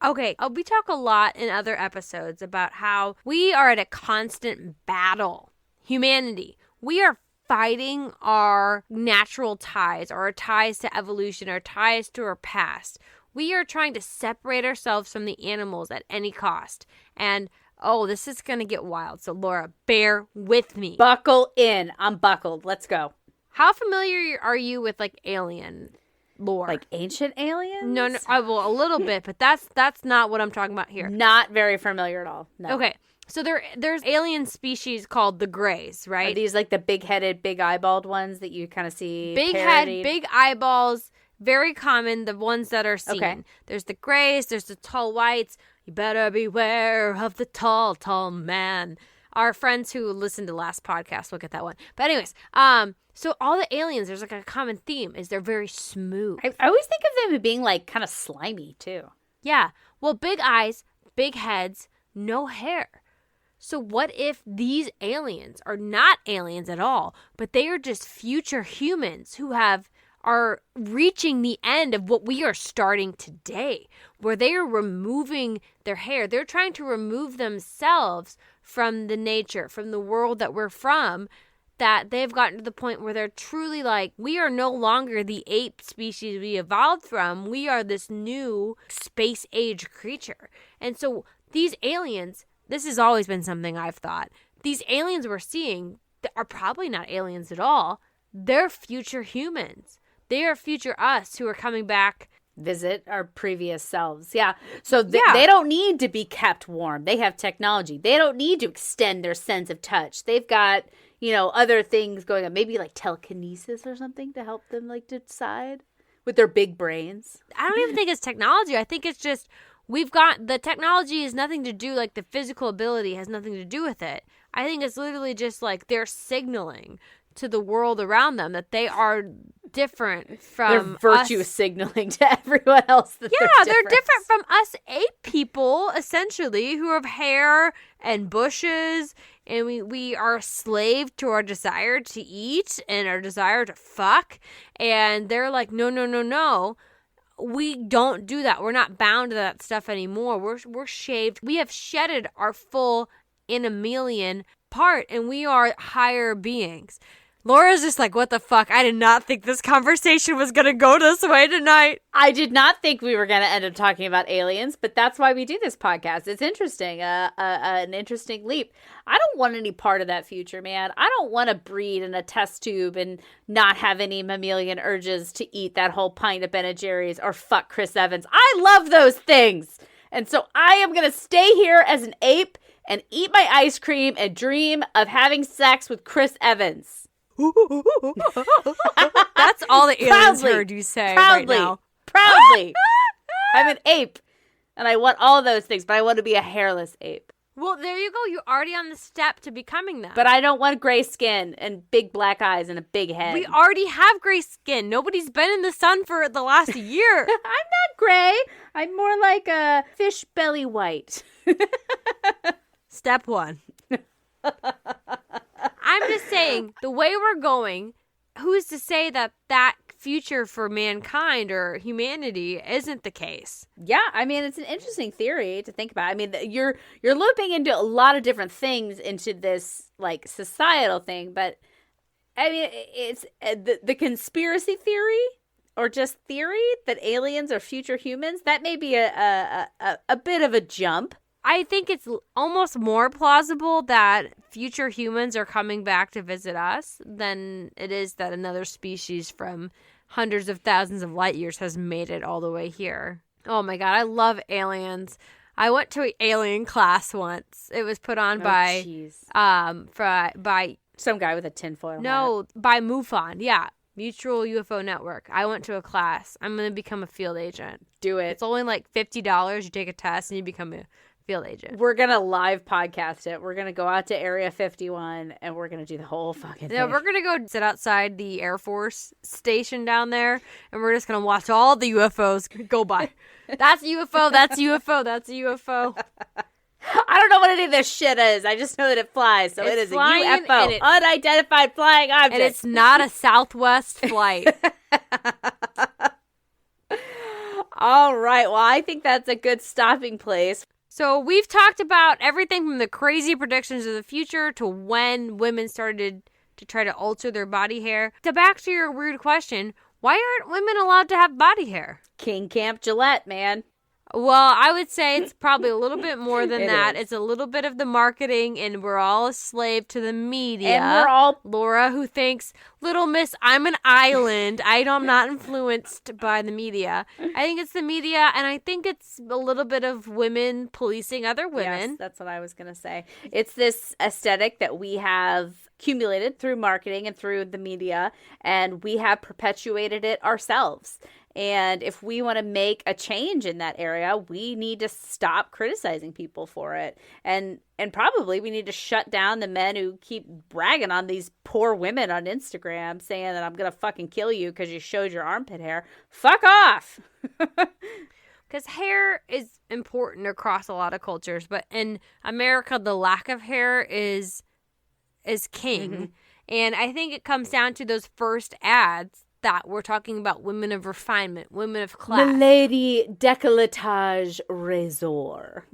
Okay, we talk a lot in other episodes about how we are at a constant battle. Humanity. We are fighting our natural ties, our ties to evolution, our ties to our past. We are trying to separate ourselves from the animals at any cost. And, oh, this is going to get wild. So, Laura, bear with me. Buckle in. I'm buckled. Let's go. How familiar are you with, like, alien lore? Like ancient aliens? No, well, a little bit, but that's not what I'm talking about here. Not very familiar at all. No. Okay. So there's alien species called the Greys, right? Are these like the big-headed, big-eyeballed ones that you kind of see Big parodied? head, big eyeballs, very common, the ones that are seen. Okay. There's the Greys, there's the tall whites. You better beware of the tall, tall man. Our friends who listened to last podcast will get that one. But anyways, so all the aliens, there's like a common theme, is they're very smooth. I always think of them as being like kind of slimy too. Yeah. Well, big eyes, big heads, no hair. So what if these aliens are not aliens at all, but they are just future humans who are reaching the end of what we are starting today, where they are removing their hair. They're trying to remove themselves from the nature, from the world that we're from, that they've gotten to the point where they're truly like, we are no longer the ape species we evolved from. We are this new space age creature. And so these aliens, this has always been something I've thought. These aliens we're seeing are probably not aliens at all. They're future humans. They are future us who are coming back. Visit our previous selves. Yeah. So they don't need to be kept warm. They have technology. They don't need to extend their sense of touch. They've got, other things going on. Maybe like telekinesis or something to help them like decide with their big brains. I don't even think it's technology. I think it's just we've got the technology has nothing to do, like the physical ability has nothing to do with it. I think it's literally just like they're signaling to the world around them that they are different from they're virtue signaling to everyone else that they're different from us ape people, essentially, who have hair and bushes, and we are slave to our desire to eat and our desire to fuck, and they're like, no, we don't do that. We're not bound to that stuff anymore. We're shaved. We have shedded our full animalian part, and we are higher beings. Laura's just like, what the fuck? I did not think this conversation was going to go this way tonight. I did not think we were going to end up talking about aliens, but that's why we do this podcast. It's interesting, an interesting leap. I don't want any part of that future, man. I don't want to breed in a test tube and not have any mammalian urges to eat that whole pint of Ben & Jerry's or fuck Chris Evans. I love those things. And so I am going to stay here as an ape and eat my ice cream and dream of having sex with Chris Evans. That's all the aliens heard you say right now. Proudly. I'm an ape, and I want all of those things, but I want to be a hairless ape. Well, there you go. You're already on the step to becoming that. But I don't want gray skin and big black eyes and a big head. We already have gray skin. Nobody's been in the sun for the last year. I'm not gray. I'm more like a fish belly white. Step one. I'm just saying, the way we're going, who's to say that future for mankind or humanity isn't the case? Yeah, I mean, it's an interesting theory to think about. I mean, you're looping into a lot of different things into this, like, societal thing, but, I mean, it's the conspiracy theory or just theory that aliens are future humans, that may be a bit of a jump. I think it's almost more plausible that future humans are coming back to visit us than it is that another species from hundreds of thousands of light years has made it all the way here. Oh my God, I love aliens. I went to an alien class once. It was put on by some guy with a tinfoil hat. By MUFON. Yeah, Mutual UFO Network. I went to a class. I'm going to become a field agent. Do it. It's only like $50. You take a test and you become a field agent. We're going to live podcast it. We're going to go out to Area 51 and we're going to do the whole fucking thing. Yeah, we're going to go sit outside the Air Force station down there, and we're just going to watch all the UFOs go by. That's a UFO, that's a UFO, that's a UFO. I don't know what any of this shit is. I just know that it flies. So it is a UFO, unidentified flying object. And it's not a Southwest flight. All right. Well, I think that's a good stopping place. So we've talked about everything from the crazy predictions of the future to when women started to try to alter their body hair. To back to your weird question, why aren't women allowed to have body hair? King Camp Gillette, man. Well, I would say it's probably a little bit more than It that. is. It's a little bit of the marketing, and we're all a slave to the media. And we're all... Laura, who thinks, little miss, I'm an island. I'm not influenced by the media. I think it's the media, and I think it's a little bit of women policing other women. Yes, that's what I was going to say. It's this aesthetic that we have accumulated through marketing and through the media, and we have perpetuated it ourselves. And if we want to make a change in that area, we need to stop criticizing people for it. And probably we need to shut down the men who keep bragging on these poor women on Instagram saying that I'm going to fucking kill you because you showed your armpit hair. Fuck off. Because hair is important across a lot of cultures. But in America, the lack of hair is king. Mm-hmm. And I think it comes down to those first ads that we're talking about women of refinement, women of class. Milady décolletage razor.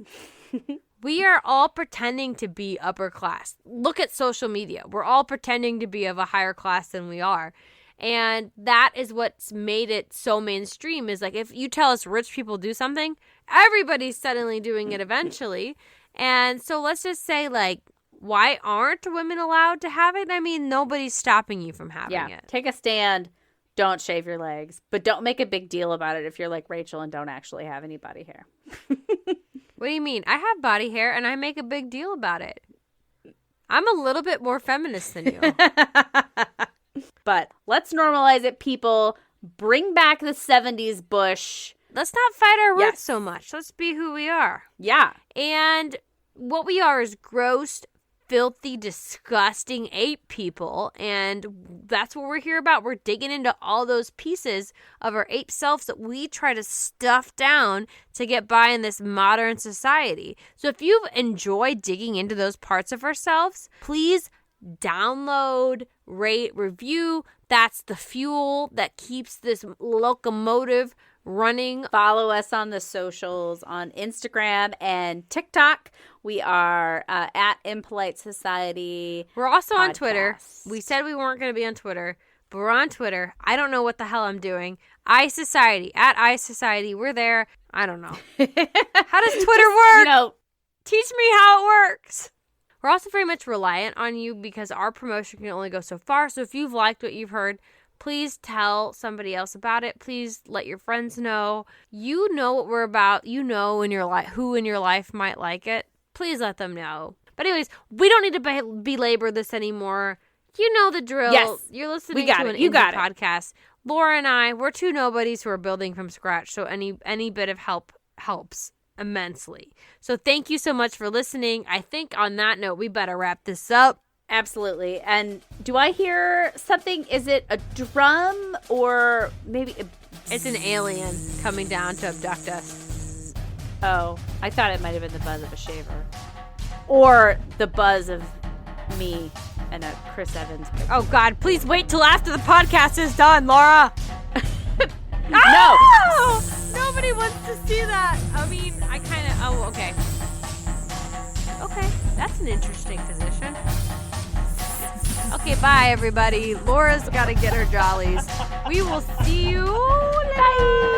We are all pretending to be upper class. Look at social media. We're all pretending to be of a higher class than we are. And that is what's made it so mainstream is like if you tell us rich people do something, everybody's suddenly doing it eventually. And so let's just say like, why aren't women allowed to have it? I mean, nobody's stopping you from having it. Take a stand. Don't shave your legs, but don't make a big deal about it if you're like Rachel and don't actually have any body hair. What do you mean? I have body hair and I make a big deal about it. I'm a little bit more feminist than you. But let's normalize it, people. Bring back the 70s bush. Let's not fight our roots so much. Let's be who we are. Yeah. And what we are is gross, filthy, disgusting ape people, and that's what we're here about. We're digging into all those pieces of our ape selves that we try to stuff down to get by in this modern society. So if you've enjoyed digging into those parts of ourselves, please download, rate, review. That's the fuel that keeps this locomotive running. Follow us on the socials on Instagram and TikTok. We are at Impolite Society. We're also Podcast. on Twitter. We said we weren't going to be on Twitter, but we're on Twitter. I don't know what the hell I'm doing. iSociety, at iSociety. We're there. I don't know. How does Twitter work? Teach me how it works. We're also very much reliant on you because our promotion can only go so far. So if you've liked what you've heard, please tell somebody else about it. Please let your friends know. You know what we're about. You know in your life who in your life might like it. Please let them know. But anyways, we don't need to belabor this anymore. You know the drill. Yes. You're listening to an You got podcast. Laura and I, we're two nobodies who are building from scratch. So any bit of help helps immensely. So thank you so much for listening. I think on that note, we better wrap this up. Absolutely. And do I hear something? Is it a drum or maybe... It's an alien coming down to abduct us. Oh, I thought it might have been the buzz of a shaver. Or the buzz of me and a Chris Evans picture. Oh, God. Please wait till after the podcast is done, Laura. No! Nobody wants to see that. I mean, I kind of... Oh, okay. Okay. That's an interesting position. Okay, bye, everybody. Laura's got to get her jollies. We will see you later.